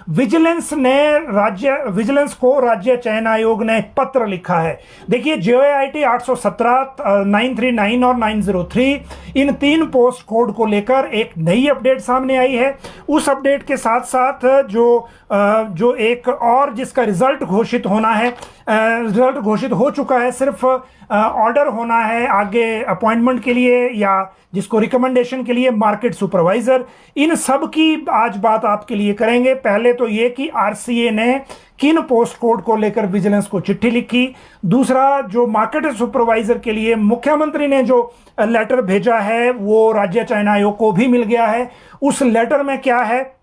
Vigilance को राज्य चयन आयोग ने पत्र लिखा है। देखिए JOIT 817, 939 और 903 इन 3 पोस्ट कोड को लेकर एक नई अपडेट सामने आई है। उस अपडेट के साथ साथ जो एक और जिसका रिजल्ट घोषित होना है, रिजल्ट घोषित हो चुका है, सिर्फ ऑर्डर होना है आगे अपॉइंटमेंट के लिए या जिसको रिकमेंडेशन के लिए मार्केट सुपरवाइजर। इन सब की आज बात आपके लिए करेंगे। पहले तो ये कि RCA ने किन पोस्ट कोड को लेकर विजिलेंस को चिट्ठी लिखी, दूसरा जो मार्केट सुपरवाइजर के लिए मुख्यमंत्री ने जो लेटर भेजा है वो राज्य चयन आयोग को भी मिल गया है। उस लेटर में क्या है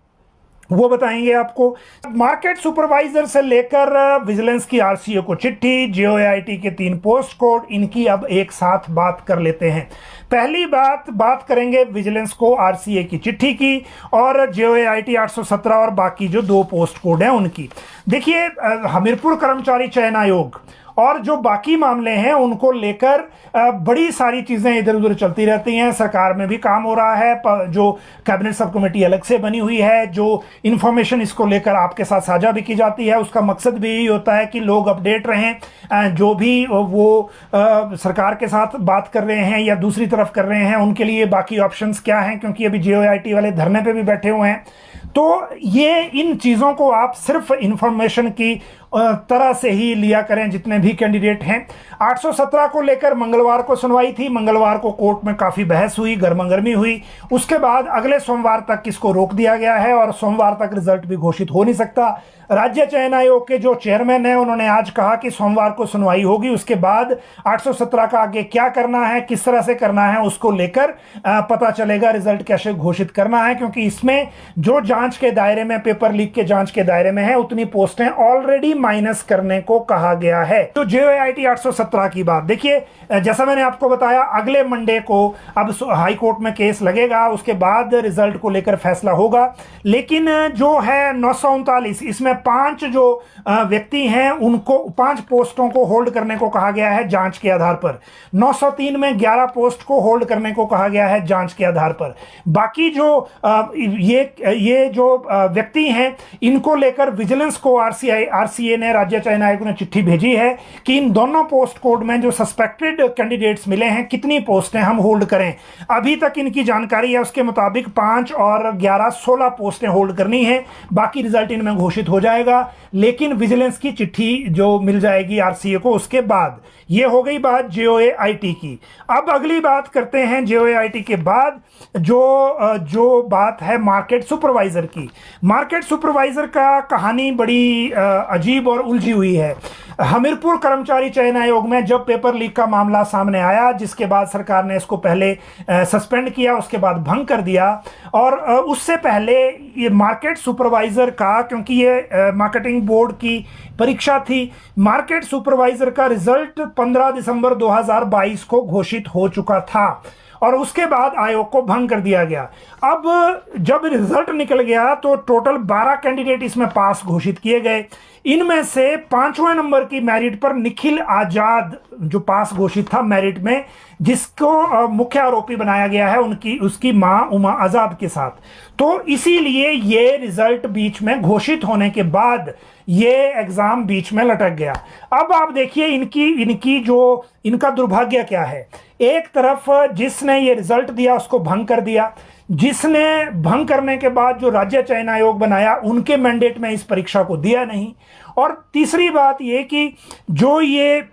वो बताएंगे आपको। मार्केट सुपरवाइजर से लेकर विजिलेंस की RCA को चिट्ठी, JOIT के 3 पोस्ट कोड, इनकी अब एक साथ बात कर लेते हैं। पहली बात करेंगे विजिलेंस को RCA की चिट्ठी की और JOIT 817 और बाकी जो 2 पोस्ट कोड हैं उनकी। देखिए हमीरपुर कर्मचारी चयन आयोग और जो बाकी मामले हैं उनको लेकर बड़ी सारी चीजें इधर उधर चलती रहती हैं। सरकार में भी काम हो रहा है, जो कैबिनेट सब कमेटी अलग से बनी हुई है, जो इंफॉर्मेशन इसको लेकर आपके साथ साझा भी की जाती है। उसका मकसद भी यही होता है कि लोग अपडेट रहें, जो भी वो सरकार के साथ बात कर रहे हैं या दूसरी तरफ कर रहे हैं उनके लिए बाकी ऑप्शंस क्या हैं, क्योंकि अभी JOIT वाले धरने पे भी बैठे हुए हैं। तो ये इन चीज़ों को आप सिर्फ इंफॉर्मेशन की तरह से ही लिया करें जितने भी कैंडिडेट हैं। 817 को लेकर मंगलवार को सुनवाई थी। मंगलवार को कोर्ट में काफ़ी बहस हुई, गर्मागर्मी हुई। उसके बाद अगले सोमवार तक इसको रोक दिया गया है और सोमवार तक रिजल्ट भी घोषित हो नहीं सकता। राज्य चयन आयोग के जो चेयरमैन हैं उन्होंने आज कहा कि सोमवार को सुनवाई होगी, उसके बाद 817 का आगे क्या करना है, किस तरह से करना है, उसको लेकर पता चलेगा रिजल्ट कैसे घोषित करना है। क्योंकि इसमें जो जांच के दायरे में, पेपर लीक के जांच के दायरे में है, उतनी पोस्टें ऑलरेडी माइनस करने को कहा गया है। तो JOIT 817 की बात देखिए, जैसा मैंने आपको बताया अगले मंडे को अब हाई कोर्ट में केस लगेगा, उसके बाद रिजल्ट को लेकर फैसला होगा। लेकिन जो है 939, इसमें 5 जो व्यक्ति हैं उनको 5 पोस्टों को होल्ड करने को कहा गया है जांच के आधार पर। 903 में 11 पोस्ट को होल्ड करने को कहा गया है जांच के आधार पर। बाकी जो ये जो व्यक्ति हैं इनको लेकर विजिलेंस को RCA ने, राज्य चयन आयोग ने चिट्ठी भेजी है कि इन दोनों पोस्ट कोड में जो सस्पेक्टेड कैंडिडेट्स मिले हैं कितनी पोस्टें हम होल्ड करें। अभी तक इनकी जानकारी है उसके मुताबिक 5 और 11 16 पोस्टें होल्ड करनी है, बाकी रिजल्ट इनमें घोषित हो जाएगा। लेकिन विजिलेंस की चिट्ठी जो मिल जाएगी RCA को, उसके बाद ये हो गई बात JOIT की। अब अगली बात करते हैं JOIT के बाद जो बात है मार्केट सुपरवाइजर की। मार्केट सुपरवाइजर का कहानी बड़ी अजीब और उलझी हुई है। हमीरपुर कर्मचारी चयन आयोग में जब पेपर लीक का मामला सामने आया, जिसके बाद सरकार ने इसको पहले सस्पेंड किया, उसके बाद भंग कर दिया, और उससे पहले ये मार्केट सुपरवाइजर का, क्योंकि ये मार्केटिंग बोर्ड की परीक्षा थी, मार्केट सुपरवाइजर का रिजल्ट 15 दिसंबर 2022 को घोषित हो चुका था और उसके बाद आयोग को भंग कर दिया गया। अब जब रिजल्ट निकल गया तो टोटल 12 कैंडिडेट इसमें पास घोषित किए गए। इनमें से 5वें नंबर की मेरिट पर निखिल आजाद जो पास घोषित था मेरिट में, जिसको मुख्य आरोपी बनाया गया है उसकी मां उमा आजाद के साथ। तो इसीलिए ये रिजल्ट बीच में घोषित होने के बाद ये एग्जाम बीच में लटक गया। अब आप देखिए इनका दुर्भाग्य क्या है। एक तरफ जिसने ये रिजल्ट दिया उसको भंग कर दिया, जिसने भंग करने के बाद जो राज्य चयन आयोग बनाया उनके मैंडेट में इस परीक्षा को दिया नहीं, और तीसरी बात ये कि जो ये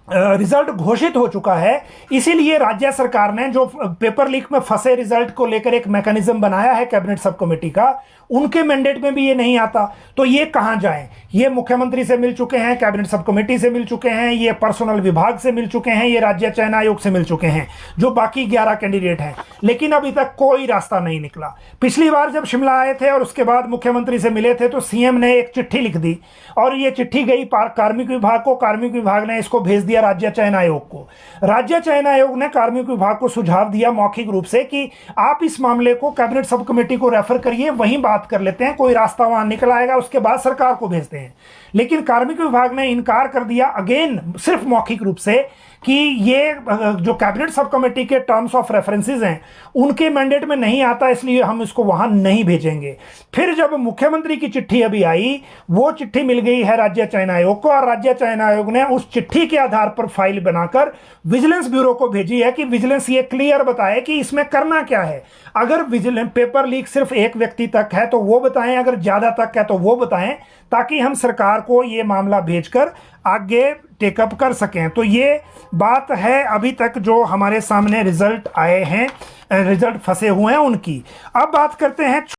रिजल्ट घोषित हो चुका है, इसीलिए राज्य सरकार ने जो पेपर लीक में फंसे रिजल्ट को लेकर एक मैकेनिज्म बनाया है कैबिनेट सब कमेटी का, उनके मैंडेट में भी ये नहीं आता। तो ये कहां जाएं? ये मुख्यमंत्री से मिल चुके हैं, कैबिनेट सब कमेटी से मिल चुके हैं, ये पर्सनल विभाग से मिल चुके हैं, ये राज्य चयन आयोग से मिल चुके हैं, जो बाकी 11 कैंडिडेट हैं। लेकिन अभी तक कोई रास्ता नहीं निकला। पिछली बार जब शिमला आए थे और उसके बाद मुख्यमंत्री से मिले थे तो CM ने एक चिट्ठी लिख दी और ये चिट्ठी गई कार्मिक विभाग को। कार्मिक विभाग ने इसको भेज दिया राज्य चयन आयोग को। राज्य चयन आयोग ने कार्मिक विभाग को सुझाव दिया मौखिक रूप से कि आप इस मामले को कैबिनेट सब कमेटी को रेफर करिए, वहीं बात कर लेते हैं, कोई रास्ता वहां निकल आएगा, उसके बाद सरकार को भेजते हैं। लेकिन कार्मिक विभाग ने इनकार कर दिया, अगेन सिर्फ मौखिक रूप से, कि ये जो कैबिनेट सब कमेटी के टर्म्स ऑफ रेफरेंसेस हैं उनके मैंडेट में नहीं आता, इसलिए हम इसको वहां नहीं भेजेंगे। फिर जब मुख्यमंत्री की चिट्ठी अभी आई, वो चिट्ठी मिल गई है राज्य चयन आयोग को, और राज्य चयन आयोग ने उस चिट्ठी के आधार पर फाइल बनाकर विजिलेंस ब्यूरो को भेजी है कि विजिलेंस ये क्लियर बताए कि इसमें करना क्या है। अगर विजिलेंस पेपर लीक सिर्फ एक व्यक्ति तक है तो वो बताएं, अगर ज्यादा तक है तो वो बताएं, ताकि हम सरकार को ये मामला भेजकर आगे टेकअप कर सकें। तो ये बात है अभी तक जो हमारे सामने रिजल्ट आए हैं, रिजल्ट फंसे हुए हैं उनकी। अब बात करते हैं